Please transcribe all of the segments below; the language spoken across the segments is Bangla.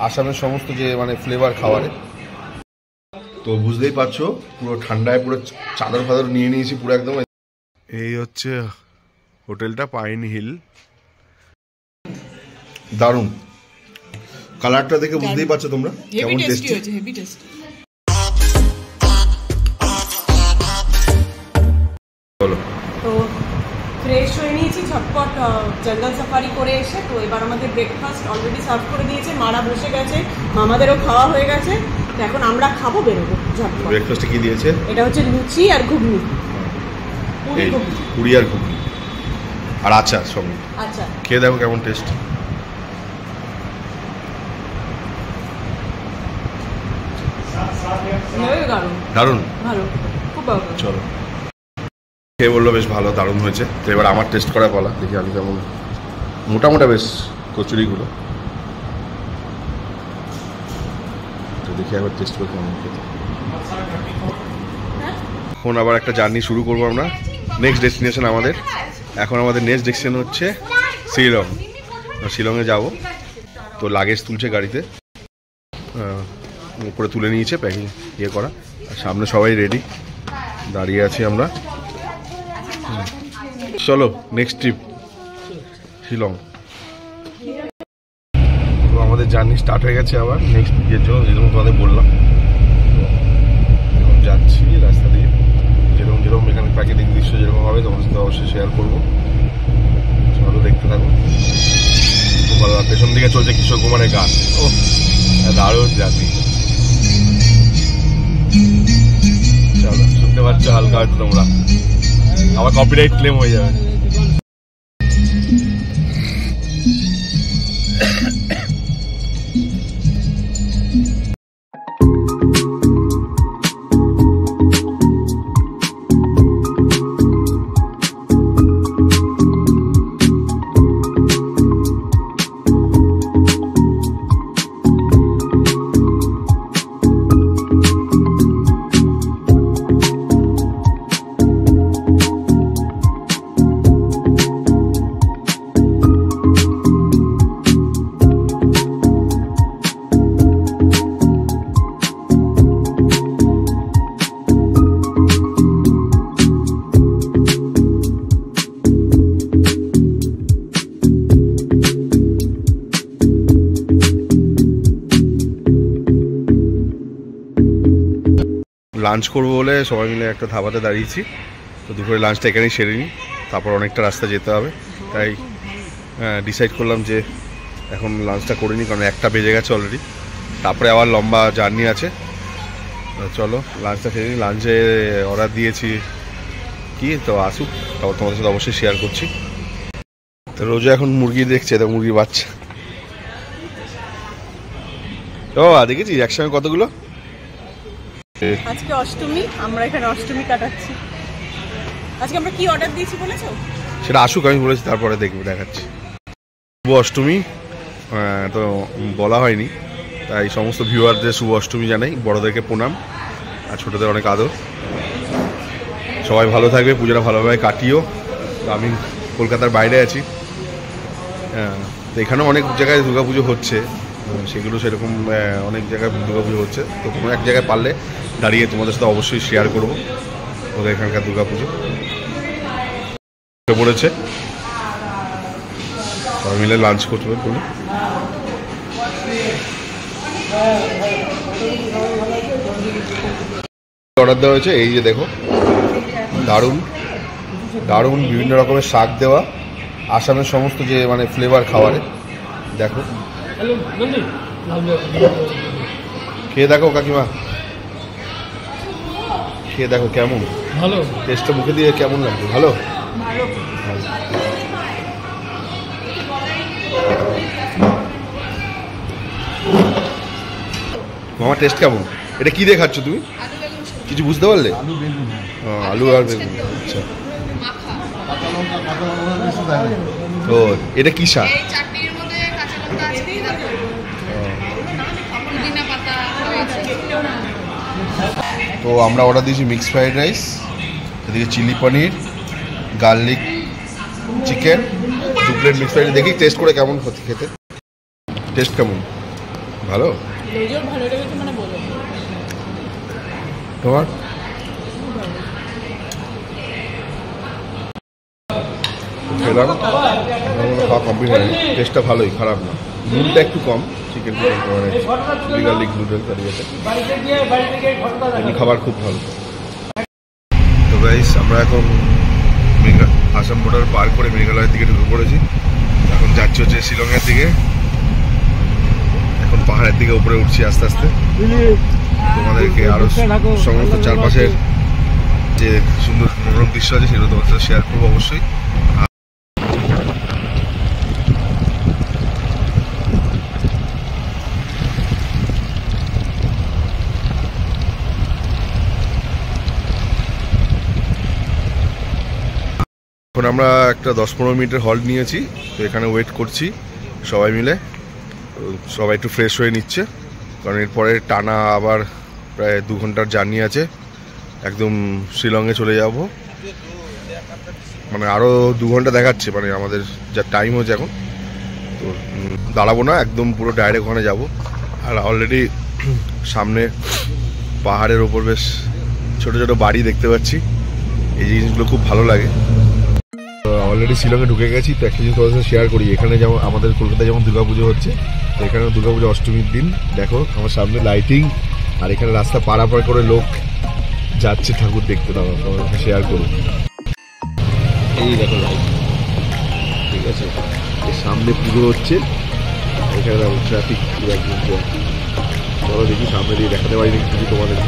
আসামের সমস্ত যে মানে ফ্লেভার খাবারে। তো বুঝতেই পারছো পুরো ঠান্ডায় পুরো চাদর ফাদর নিয়ে নিয়েছি পুরো একদম। এই হচ্ছে হোটেলটা পাইন হিল। দারুণ কালারটা দেখে বুঝতেই পারছো তোমরা কেমন টেস্টি হয়েছে, হেভি টেস্টি। বলো। তো ফ্রেশ হয়ে নিয়েছি ঝটপট জঙ্গল সাফারি করে এসে। তো এবার আমাদের ব্রেকফাস্ট অলরেডি সার্ভ করে দিয়েছে, মারা বসে গেছে, মামাদেরও খাওয়া হয়ে গেছে। তো এখন আমরা খাবো, বেরোবো ঝটপট। ব্রেকফাস্টে কি দিয়েছে? এটা হচ্ছে লুচি আর ঘুগনি, পুরি আর ঘুগনি আর আচার সঙ্গে। আচ্ছা খেয়ে দেখো কেমন টেস্ট। দারুণ ভালো, খুব ভালো। চলো খেয়ে বললো বেশ ভালো, দারুণ হয়েছে। তো এবার আমার টেস্ট করা বলা, দেখি আমি কেমন। মোটামোটা বেশ কচুরিগুলো তো দেখি একবার টেস্ট করে কেমন খেতে। এখন আবার একটা জার্নি শুরু করবো আমরা। নেক্সট ডেস্টিনেশন আমাদের, এখন আমাদের নেক্সট ডেস্টিনেশন হচ্ছে শিলং। শিলংয়ে যাব। তো লাগেজ তুলছে গাড়িতে, উপরে তুলে নিয়েছে প্যাকিং ইয়ে করা। আর সামনে সবাই রেডি দাঁড়িয়ে আছি আমরা। চলো নেক্সট ট্রিপ শিলং। তো আমাদের জার্নি স্টার্ট হয়ে গেছে আবার নেক্সট ইয়ের জন্য, যেরকম তোমাদের বললাম। এখন যাচ্ছি রাস্তা দিয়ে, যেরকম যেরকম এখানে প্রাকৃতিক দৃশ্য যেরকম হবে তোমার সাথে অবশ্যই শেয়ার করবো। চলো দেখতে থাকো। পেছন দিকে চলছে কিশোর কুমারের গান। ও দারুণ জার্নি। চলো শুনতে পাচ্ছ হালকা হয়তো তোমরা, আমার কপিরাইট ক্লেম হয়ে যাবে। লাঞ্চ করবো বলে সবাই মিলে একটা ধাবাতে দাঁড়িয়েছি। তো দুপুরে লাঞ্চটা এখানেই সেরে নিই, তারপর অনেকটা রাস্তা যেতে হবে। তাই ডিসাইড করলাম যে এখন লাঞ্চটা করে নিই, কারণ 1টা বেজে গেছে অলরেডি। তারপরে আবার লম্বা জার্নি আছে। চলো লাঞ্চটা সেরে নিই। লাঞ্চে অর্ডার দিয়েছি কি, তো আসুক তারপর তোমাদের সাথে অবশ্যই শেয়ার করছি। তো রোজু এখন মুরগি দেখছে, তো মুরগির বাচ্চা। ও দেখেছি একসঙ্গে কতগুলো। আজকে অষ্টমী, আমরা এখানে অষ্টমী কাটাচ্ছি। আজকে আমরা কি অর্ডার দিয়েছি বলেছো? সেটা আসুক, আমি বলেছি তারপরে দেখবো, দেখাচ্ছি। শুভ অষ্টমী তো বলা হয়নি, তাই সমস্ত ভিউয়ারদের শুভ অষ্টমী জানাই। বড়দেরকে প্রণাম আর ছোটদের অনেক আদর। সবাই ভালো থাকবে, পুজোটা ভালোভাবে কাটিও। তো আমি কলকাতার বাইরে আছি, তো এখানেও অনেক জায়গায় দুর্গাপুজো হচ্ছে, সেগুলো সেরকম অনেক জায়গায় দুর্গাপুজো হচ্ছে। তো কোনো এক জায়গায় পারলে দাঁড়িয়ে তোমাদের সাথে অবশ্যই শেয়ার করবো ওদের এখানকার দুর্গাপুজো। পড়েছে সবাই মিলে লাঞ্চ করতে বলে অর্ডার দেওয়া হয়েছে। এই যে দেখো, দারুণ দারুণ বিভিন্ন রকমের শাক দেওয়া, আসামের সমস্ত যে মানে ফ্লেভার খাবারে। দেখো খেয়ে দেখো কাকিমা, খেয়ে দেখো কেমন ভালো টেস্টটা, মুখে দিয়ে কেমন লাগবে? ভালো। মামা টেস্ট কেমন? এটা কি দিয়ে খাচ্ছ তুমি? কিছু বুঝতে পারলে? আলু আর বেগুন। আচ্ছা, তো এটা কি শাক? তো আমরা অর্ডার দিয়েছি মিক্স ফ্রাইড রাইস, এদিকে chilli paneer, garlic chicken, 2 plate mix fried. দেখি টেস্ট করে কেমন খেতে, টেস্ট কেমন? ভালো লেজও ভালো লেগেছে মানে বলো। তোমার খেলাম, খাওয়া কমপ্লিট হয়নি। টেস্টটা ভালোই, খারাপ না। নুনটা একটু কম, চিকেন চিলি গার্লিক নুডল কারিয়াতে, এমনি খাবার খুব ভালো। তো গাইস, আমরা এখন আসাম বর্ডার পার করে মেঘালয়ের দিকে ঢুকে পড়েছি। এখন যাচ্ছি হচ্ছে শিলংয়ের দিকে। এখন পাহাড়ের দিকে উপরে উঠছি আস্তে আস্তে। তোমাদেরকে আরো সমস্ত চারপাশের যে সুন্দর মনোরম দৃশ্য আছে সেগুলো তোমার সাথে শেয়ার করবো অবশ্যই। এখন আমরা একটা 10-15 মিনিটের হল্ট নিয়েছি, তো এখানে ওয়েট করছি সবাই মিলে। সবাই একটু ফ্রেশ হয়ে নিচ্ছে, কারণ এরপরে টানা আবার প্রায় 2 ঘন্টার জার্নি আছে। একদম শিলংয়ে চলে যাব, মানে আরও 2 ঘন্টা দেখাচ্ছে, মানে আমাদের যা টাইম হচ্ছে এখন। তো দাঁড়াবো না, একদম পুরো ডাইরেক্ট ওখানে যাব। আর অলরেডি সামনে পাহাড়ের ওপর বেশ ছোট ছোট বাড়ি দেখতে পাচ্ছি, এই জিনিসগুলো খুব ভালো লাগে। অলরেডি শিলংয়ে ঢুকে গেছি। তো একটা জিনিস তোমাদের সাথে শেয়ার করি, এখানে যেমন আমাদের কলকাতায় যেমন দুর্গাপুজো হচ্ছে, তো এখানে দুর্গাপুজো অষ্টমীর দিন দেখো আমার সামনে লাইটিং, আর এখানে রাস্তা পারাপার করে লোক যাচ্ছে ঠাকুর দেখতে। দাও তোমাদের সাথে শেয়ার করি, এই দেখো লাইট, ঠিক আছে। এর সামনে পুজো হচ্ছে, এখানে দেখো ট্রাফিক পুরো একদম। চলো দেখি সামনে দিয়ে দেখাতে পারি নাকি তোমাদের।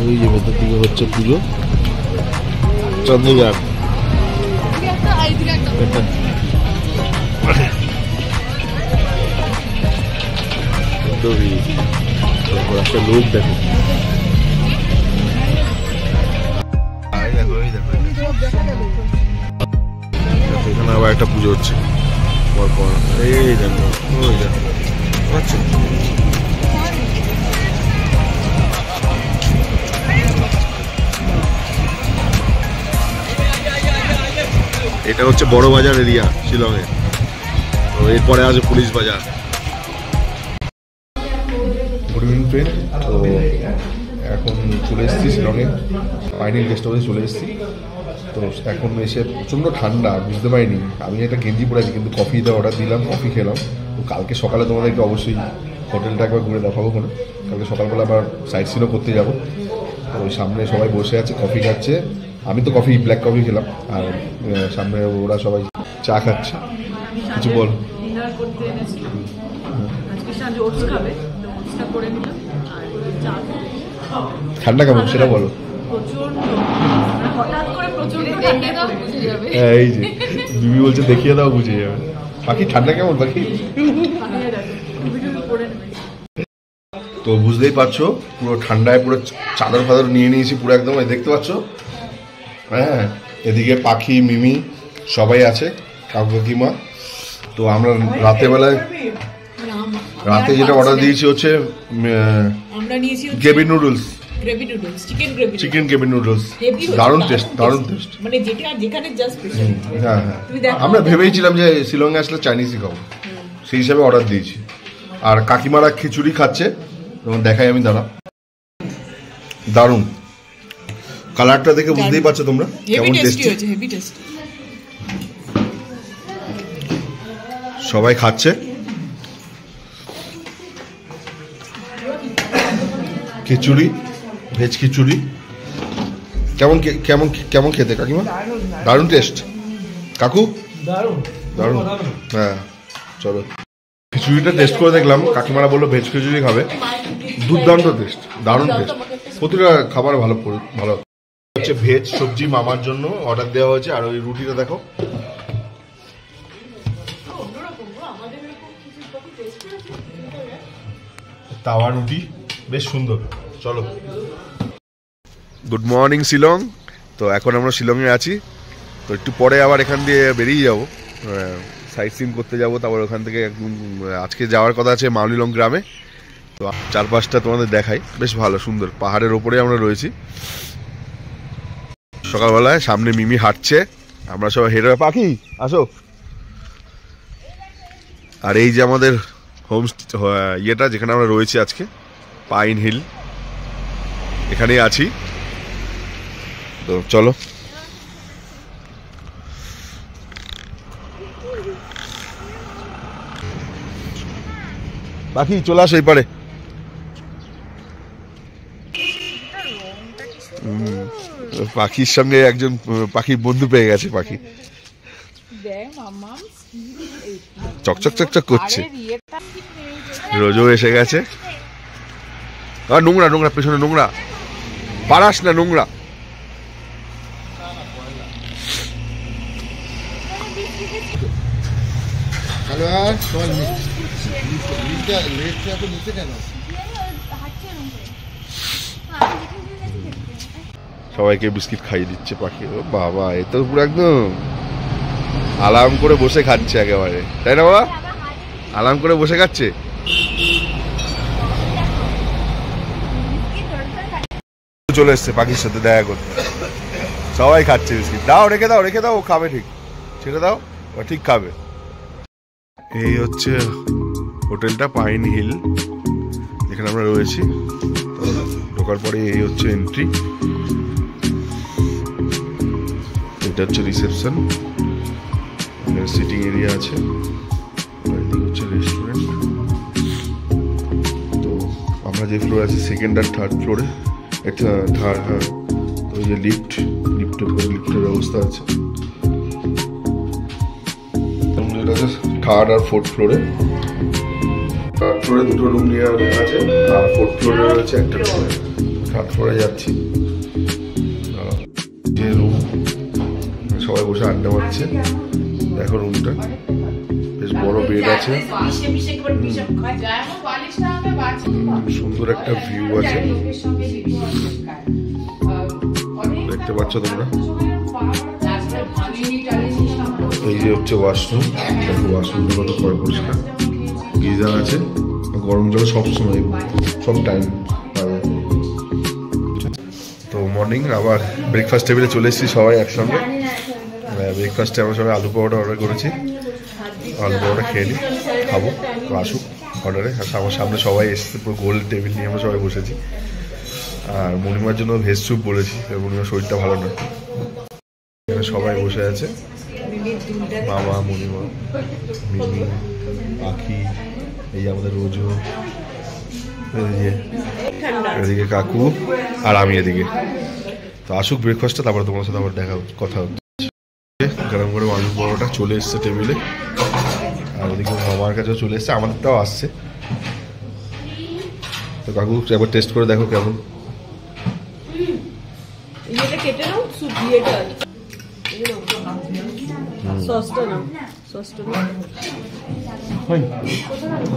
ওই যে ভেতর দিকে হচ্ছে পুজো, চন্দ্রগ্রাম। একটা লোক দেখো, এখানে আবার একটা পুজো হচ্ছে পরপর। এই দেখো, ওই দেখো, আচ্ছা এটা হচ্ছে বড় বাজার এরিয়া শিলংয়ে। তো এরপরে আছে পুলিশ বাজার। গুড ইভিনিং ফ্রেন্ড, তো এখন চলে এসেছি শিলংয়ে, ফাইনাল গেস্ট হাউসে চলে এসেছি। তো এখন এসে প্রচণ্ড ঠান্ডা, বুঝতে পারিনি। আমি একটা গেঞ্জি পরেছি, কিন্তু কফিটা অর্ডার দিলাম, কফি খেলাম। তো কালকে সকালে তোমাদেরকে অবশ্যই হোটেলটা একবার ঘুরে দেখাবো। কোনো কালকে সকালবেলা আবার সাইট সিনও করতে যাবো। তো ওই সামনে সবাই বসে আছে, কফি খাচ্ছে। আমি তো কফি, ব্ল্যাক কফি খেলাম, আর সামনে ওরা সবাই চা খাচ্ছে। কিছু বল। ঠান্ডা কেমন সেটা বলো। এই যে বিবি বলছে দেখিয়ে দাও, বুঝে যাবে। পাখি ঠান্ডা কেমন পাখি? তো বুঝতেই পারছো, পুরো ঠান্ডায় পুরো চাদর ফাদর নিয়ে নিয়েছি পুরো একদম, দেখতে পাচ্ছ। হ্যাঁ, এদিকে পাখি, মিমি সবাই আছে, কাকু কাকিমা। তো আমরা রাতে যেটা অর্ডার দিয়েছি হচ্ছে gravy noodles, chicken gravy noodles. দারুণ টেস্ট, দারুণ টেস্ট। মানে যেটা যেখানে জাস্ট স্পেশাল। হ্যাঁ হ্যাঁ, আমরা ভেবেইছিলাম যে শিলংয়ে আসলে চাইনিজই খাবো, সেই হিসাবে অর্ডার দিয়েছি। আর কাকিমারা খিচুড়ি খাচ্ছে, দেখাই আমি, দাঁড়া। দারুণ কালারটা দেখে বুঝতেই পারছো তোমরা কেমন টেস্টি হয়েছে, হেভি টেস্টি। সবাই খাচ্ছে, খিচুড়ি, ভেজ খিচুড়ি। কেমন কেমন কেমন খেতে কাকিমা? দারুণ টেস্ট কাকু, দারুণ দারুণ। হ্যাঁ চলো, খিচুড়িটা টেস্ট করে দেখলাম, কাকিমারা বললো ভেজ খিচুড়ি খাবে। দুর্দান্ত টেস্ট, দারুণ টেস্ট। প্রতিটা খাবার ভালো ভালো হচ্ছে। ভেজ সবজি মামার জন্য অর্ডার দেওয়া হয়েছে। আর ওই রুটিটা দেখো, তাওয়া রুটি, বেশ সুন্দর। চলো, গুড মর্নিং শিলং। তো এখন আমরা শিলংয়ে আছি। তো একটু পরে আবার এখান দিয়ে বেরিয়ে যাবো, সাইট সিন করতে যাবো। তারপর ওখান থেকে আজকে যাওয়ার কথা আছে মাউলিলং গ্রামে। তো চারপাশটা তোমাদের দেখাই, বেশ ভালো সুন্দর। পাহাড়ের ওপরে আমরা রয়েছি। সকালবেলায় সামনে মিমি হাঁটছে, আমরা সবাই হেঁটে পাখি আসো। আর এই যে আমাদের হোম ইয়েটা যেখানে আমরা রয়েছি আজকে, পাইন হিল, এখানেই আছি। তো চলো পাখি চলে আসো এই পারে। পাখির সঙ্গে একজন পাখির বন্ধু পেয়ে গেছে, পাখি চকচক চকচক করছে। রোজও এসে গেছে। আর নোংরা নোংরা, পেছনে নোংরা, পারাস না নোংরা। সবাইকে বিস্কিট খাইয়ে দিচ্ছে পাখি। ও বাবা, এ তো পুরো একদম আলাম করে বসে খাচ্ছে একেবারে, তাই না বাবা? আলাম করে বসে খাচ্ছে। চলে এসছে পাখির সাথে দেখা করতে, সবাই খাচ্ছে বিস্কিট। দাও, রেখে দাও, রেখে দাও, ও খাবে ঠিক, ছেড়ে দাও, ও ঠিক খাবে। এই হচ্ছে হোটেলটা পাইন হিল, যেখানে আমরা রয়েছি। ঢোকার পরে এই হচ্ছে এন্ট্রি, এটা হচ্ছে রিসেপশন, সিটিং এরিয়া আছে, এদিকে হচ্ছে রেস্টুরেন্ট। তো আমরা যে ফ্লোরে আছি সেকেন্ড আর থার্ড ফ্লোরে, থার্ড, হ্যাঁ। তো এই যে লিফটের ব্যবস্থা আছে। থার্ড আর ফোর্থ ফ্লোরে, থার্ড ফ্লোরে দুটো রুম নিয়ে আছে, আর ফোর্থ ফ্লোরে রয়েছে একটা রুম। থার্ড ফ্লোরে যাচ্ছি, যে রুম সবাই বসে আড্ডা মারছে। দেখো রুমটা বেশ বড়, বেড আছে, সুন্দর একটা ভিউ আছে, দেখতে পাচ্ছ তোমরা। এই যে হচ্ছে ওয়াশরুম, ওয়াশরুমটা কত পরিষ্কার, গিজার আছে, গরম জল সবসময়, সব টাইম পাবে। তো মর্নিং আবার ব্রেকফাস্ট টেবিলে চলে এসেছি সবাই একসঙ্গে। ব্রেকফাস্টে আমরা সবাই আলু পরোটা অর্ডার করেছি, আলু পরোটা খেয়ে নিই, খাবো, তো আসুক অর্ডারে। আর আমার সামনে সবাই এসেছে, পুরো গোল টেবিল নিয়ে আমরা সবাই বসেছি। আর মণিমার জন্য ভেজ স্যুপ বলেছি, মণিমার শরীরটা ভালো না, এখানে সবাই বসে আছে, মামা, মণিমা, মিমি, পাখি, এই আমাদের রোজু, এদিকে কাকু, আর আমি এদিকে। তো আসুক ব্রেকফাস্টটা, তারপরে তোমার সাথে আবার কথা হচ্ছে। গরম গরম আলু পরোটা চলে এসছে টেবিলে, আর ওদিকে মামার কাছেও চলে এসছে, আমাদেরটাও আসছে। তো কাকু একবার টেস্ট করে দেখো কেমন।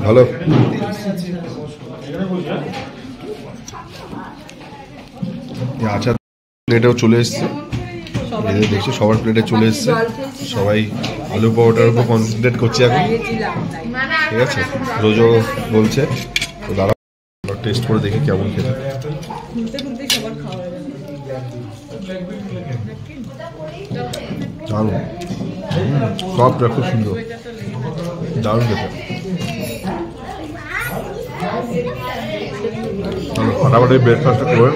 ভালো। আচ্ছা, প্লেটেও চলে এসছে, দেখছি সবার প্লেটে চলে এসছে। সবাই আলু পরোটার উপর কনসেন্ট্রেট করছে এখন, ঠিক আছে? রোজও বলছে, তো দাঁড়া টেস্ট করে দেখি কেমন খেতে। দারুণ, সবটা খুব সুন্দর, দারুণ খেতে। ফাটাফাটি ব্রেকফাস্টটা করে